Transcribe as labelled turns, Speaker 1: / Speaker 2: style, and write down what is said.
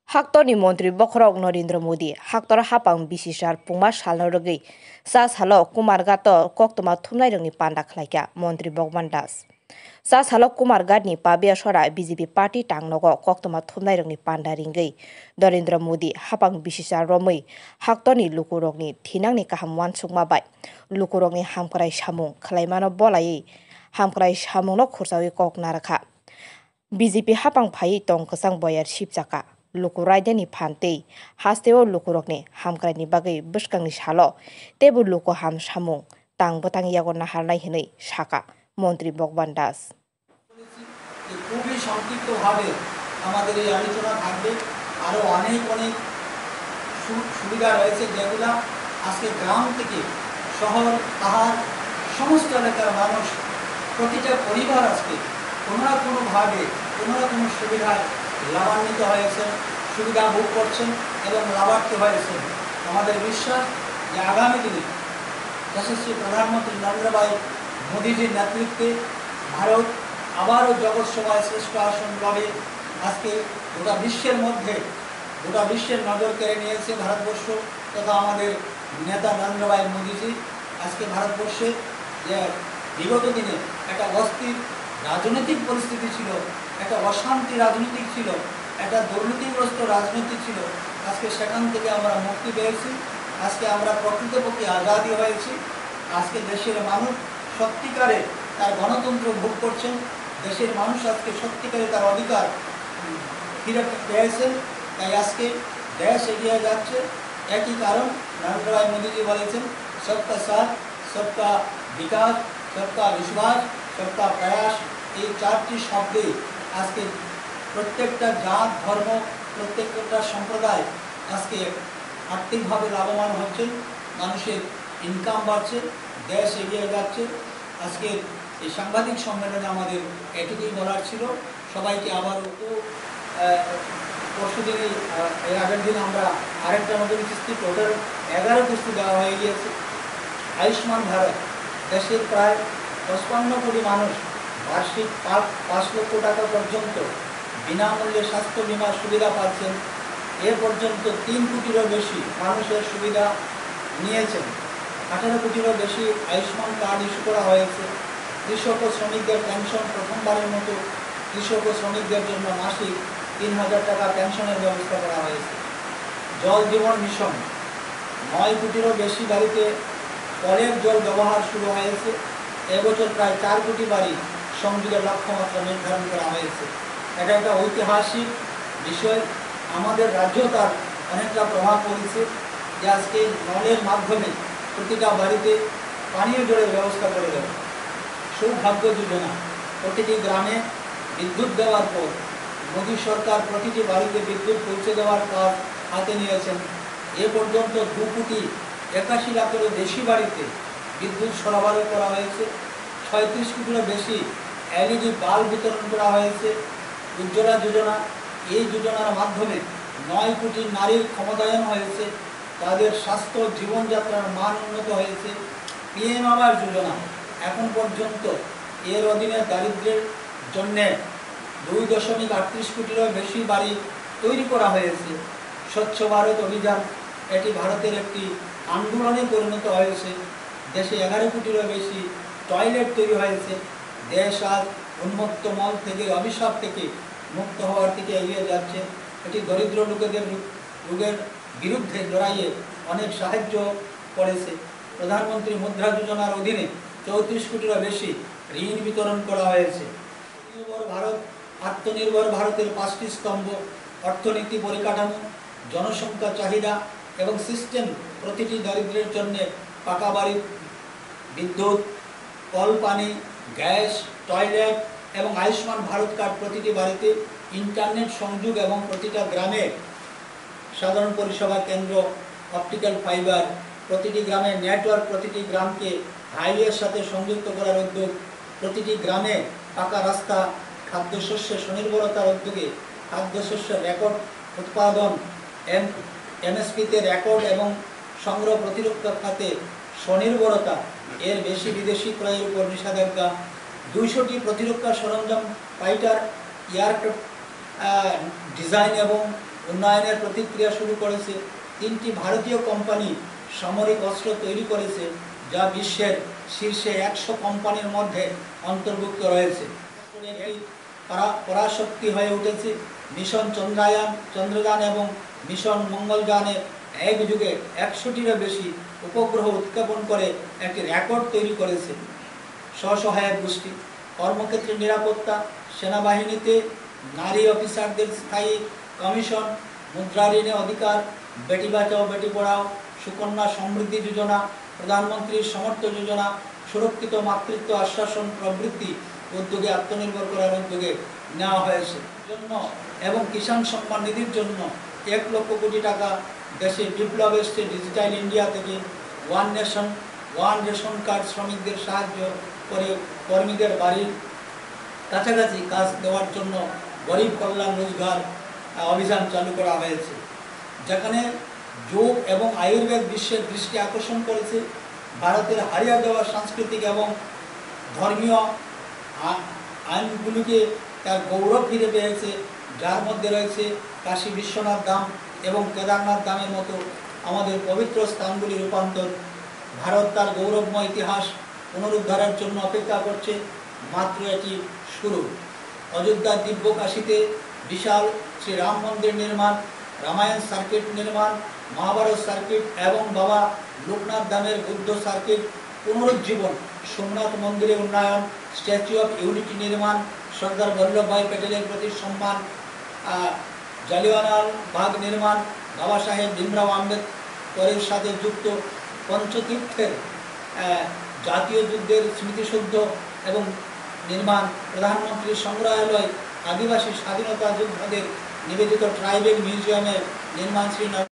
Speaker 1: Haktoni Mantri Bokrok Narendra Modi Haktor Hapang Bisisar Puma Salnorogi Sas Halo Kumar Gato Koktoma Thumnairongni Panda Khlaika Mantri Bogman Das Sas Halo Kumar Gadni Pabia Sora BJP Party Tangnogo Koktoma Thumnairongni Panda Ringai Narendra Modi Hapang Bisisar Romui Haktoni Lukurokni Thinangni Kaham Wansukma Bai Lukurokni Hamkrai Samung Khlaimano Bolai Hamkrai Samungno Khursawi Kok Narakha BJP Hapang Phai Tong Kasang Boyar Shipjaka Lukurai Pante, Hasteo Lukurokne, Hamkrani Bagay, Bushkang Shalo, Tebu Luko Ham Shamung, Tang Botang Yagon Naharnai Hene, Shaka, Montri Bogbandas.
Speaker 2: খুবই সংক্ষিপ্তভাবে আমাদের এই আলোচনা থাকবে আরো অনেক অনেক সুবিধা রয়েছে যেগুলো আজকে গ্রাম থেকে শহর পাহাড় সমস্ত এলাকার মানুষ প্রতিটা পরিবার আজকে কোনো না কোনোভাবে কোনো না কোনো সুবিধায় লাভান্বিত হয়েছেন সুবিধা ভোগ করছেন এবং লাভার্থী হয়েছেন আমাদের বিশ্বাস যে আগামী দিনে যশস্বী প্রধানমন্ত্রী নরেন্দ্র ভাই মোদীজির নেতৃত্বে ভারত আবারও জগৎ সভায় শ্রেষ্ঠ আসন পাবে আজকে গোটা বিশ্বের মধ্যে গোটা বিশ্বের নজর কেড়ে নিয়েছে ভারতবর্ষ তথা আমাদের নেতা নরেন্দ্র ভাই মোদীজি আজকে ভারতবর্ষে যে বিগত দিনে একটা অস্থির রাজনৈতিক পরিস্থিতি ছিল একটা অশান্তি রাজনীতি ছিল একটা দুর্নীতিগ্রস্ত রাজনীতি ছিল আজকে সেখান থেকে আমরা মুক্তি পেয়েছি আজকে আমরা প্রকৃতপক্ষে আজাদি হয়েছি আজকে দেশের মানুষ সত্যিকারে তার গণতন্ত্র ভোগ করছেন দেশের মানুষ আজকে সত্যিকারে তার অধিকার ফিরে পেয়েছেন তাই আজকে দেশ এগিয়ে যাচ্ছে একই কারণ নরেন্দ্র ভাই মোদীজি বলেছেন সবকা সাথ সবকা বিকাশ সবকা বিশ্বাস সবকা প্রয়াস এই চারটি শব্দে আজকে প্রত্যেকটা জাত ধর্ম প্রত্যেকটা সম্প্রদায় আজকে আর্থিকভাবে লাভবান হচ্ছে মানুষের ইনকাম বাড়ছে দেশ এগিয়ে যাচ্ছে আজকে এই সাংবাদিক সম্মেলনে আমাদের এটুকুই বলার ছিল সবাইকে আবারও পরশুদিনই এর আগের দিন আমরা আরেকটা নতুন কিস্তি টোটাল 11 কিস্তি দেওয়া হয়ে গিয়েছে আয়ুষ্মান ভারত দেশের প্রায় 55 কোটি মানুষ বার্ষিক 5 লক্ষ টাকা পর্যন্ত বিনামূল্যে স্বাস্থ্য বীমার সুবিধা পাচ্ছেন এ পর্যন্ত 3 কোটিরও বেশি মানুষের সুবিধা নিয়েছেন 18 কোটিরও বেশি আয়ুষ্মান কার্ড ইস্যু করা হয়েছে কৃষক ও শ্রমিকদের পেনশন প্রথমবারের মতো কৃষক ও শ্রমিকদের জন্য মাসিক 3000 টাকা পেনশনের ব্যবস্থা করা হয়েছে জল জীবন মিশন 9 কোটিরও বেশি বাড়িতে কলের জল ব্যবহার শুরু হয়েছে এবছর প্রায় 4 কোটি বাড়ি সংযোগের লক্ষ্যমাত্রা নির্ধারণ করা হয়েছে এটা একটা ঐতিহাসিক বিষয় আমাদের রাজ্য তার অনেকটা প্রভাব পড়েছে যে আজকে নলের মাধ্যমে প্রতিটা বাড়িতে পানীয় জলের ব্যবস্থা করে দেবে সৌভাগ্য যোজনা প্রতিটি গ্রামে বিদ্যুৎ দেওয়ার পর মোদী সরকার প্রতিটি বাড়িতে বিদ্যুৎ পৌঁছে দেওয়ার কাজ হাতে নিয়েছেন এ পর্যন্ত 2 কোটি 81 লাখেরও বেশি বাড়িতে বিদ্যুৎ সরবরাহ করা হয়েছে 36 কোটিরও বেশি এলইডি বাল্ব বিতরণ করা হয়েছে উজ্জ্বলা যোজনা এই যোজনার মাধ্যমে 9 কোটি নারীর ক্ষমতায়ন হয়েছে তাদের স্বাস্থ্য জীবনযাত্রার মান উন্নত হয়েছে পিএম আবাস যোজনা এখন পর্যন্ত এর অধীনে দারিদ্র্যের জন্যে 2.38 কোটিরও বেশি বাড়ি তৈরি করা হয়েছে স্বচ্ছ ভারত অভিযান এটি ভারতের একটি আন্দোলনে পরিণত হয়েছে দেশে 11 কোটিরও বেশি টয়লেট তৈরি হয়েছে দেশ আজ উন্মুক্ত মল থেকে অভিশাপ থেকে মুক্ত হওয়ার দিকে এগিয়ে যাচ্ছে এটি দরিদ্র রোগের বিরুদ্ধে লড়াইয়ে অনেক সাহায্য করেছে প্রধানমন্ত্রী মুদ্রা যোজনার অধীনে 34 কোটিরও বেশি ঋণ বিতরণ করা হয়েছে ভারত আত্মনির্ভর ভারতের 5টি স্তম্ভ অর্থনীতি পরিকাঠামো জনসংখ্যা চাহিদা এবং সিস্টেম প্রতিটি দরিদ্রের জন্য পাকা বাড়ি বিদ্যুৎ কল পানি গ্যাস টয়লেট এবং আয়ুষ্মান ভারত কার্ড প্রতিটি বাড়িতে ইন্টারনেট সংযোগ এবং প্রতিটা গ্রামে সাধারণ পরিষেবা কেন্দ্র অপটিক্যাল ফাইবার প্রতিটি গ্রামে নেটওয়ার্ক প্রতিটি গ্রামকে হাইওয়ের সাথে সংযুক্ত করার উদ্যোগ প্রতিটি গ্রামে পাকা রাস্তা খাদ্যশস্যের স্বনির্ভরতার উদ্যোগে খাদ্যশস্যের রেকর্ড উৎপাদন এমএসপিতে রেকর্ড এবং সংগ্রহ প্রতিরক্ষা খাতে স্বনির্ভরতা এর বেশি বিদেশি ক্রয়ের উপর নিষেধাজ্ঞা 200টি প্রতিরক্ষা সরঞ্জাম ফাইটার এয়ারক্রাফট ডিজাইন এবং উন্নয়নের প্রতিক্রিয়া শুরু করেছে। 3টি ভারতীয় কোম্পানি সামরিক অস্ত্র তৈরি করেছে, যা বিশ্বের শীর্ষে 100 কোম্পানির মধ্যে অন্তর্ভুক্ত রয়েছে। পরাশক্তি হয়ে উঠেছে। মিশন চন্দ্রযান এবং মিশন মঙ্গলযানের এক যুগে 100টিরও বেশি উপগ্রহ উৎক্ষেপণ করে একটি রেকর্ড তৈরি করেছে। স্বসহায়ক গোষ্ঠী, কর্মক্ষেত্রে নিরাপত্তা, সেনাবাহিনীতে নারী অফিসারদের স্থায়ী কমিশন, মুদ্রা ঋণে অধিকার, বেটি বাঁচাও বেটি পড়াও, সুকন্যা সমৃদ্ধি যোজনা, প্রধানমন্ত্রীর সমর্থ যোজনা, সুরক্ষিত মাতৃত্ব আশ্বাসন প্রভৃতি উদ্যোগে আত্মনির্ভর করার উদ্যোগে নেওয়া হয়েছে জন্য এবং কিষাণ সম্মান নিধির জন্য 1 লক্ষ কোটি টাকা দেশে বিপ্লব এসছে। ডিজিটাল ইন্ডিয়া থেকে one nation one ration card শ্রমিকদের সাহায্য করে কর্মীদের বাড়ির কাছাকাছি কাজ দেওয়ার জন্য গরিব কল্যাণ রোজগার অভিযান চালু করা হয়েছে, যেখানে যোগ এবং আয়ুর্বেদ বিশ্বের দৃষ্টি আকর্ষণ করেছে। ভারতের হারিয়ে যাওয়া সাংস্কৃতিক এবং ধর্মীয় আইনগুলিকে তার গৌরব ফিরে পেয়েছে, যার মধ্যে রয়েছে কাশী বিশ্বনাথ ধাম এবং কেদারনাথ ধামের মতো আমাদের পবিত্র স্থানগুলির রূপান্তর। ভারত তার গৌরবময় ইতিহাস পুনরুদ্ধারের জন্য অপেক্ষা করছে, মাত্র এটি শুরু। অযোধ্যার দিব্য কাশীতে বিশাল শ্রী রাম মন্দির নির্মাণ, রামায়ণ সার্কিট নির্মাণ, মহাভারত সার্কিট এবং বাবা লোকনাথ ধামের বুদ্ধ সার্কিট পুনরুজ্জীবন, সোমনাথ মন্দিরে উন্নয়ন, স্ট্যাচু অফ ইউনিটি নির্মাণ, সর্দার বল্লভভাই প্যাটেলের প্রতি সম্মান, জালিয়ানওয়ালাবাগ নির্মাণ, বাবা সাহেব ভীমরাও আম্বেদকরের সাথে যুক্ত পঞ্চতীর্থের জাতীয় যুদ্ধের স্মৃতিসৌধ এবং নির্মাণ, প্রধানমন্ত্রীর সংগ্রহালয়, আদিবাসী স্বাধীনতা যোদ্ধাদের নিবেদিত ট্রাইবেল মিউজিয়ামের নির্মাণ, শ্রী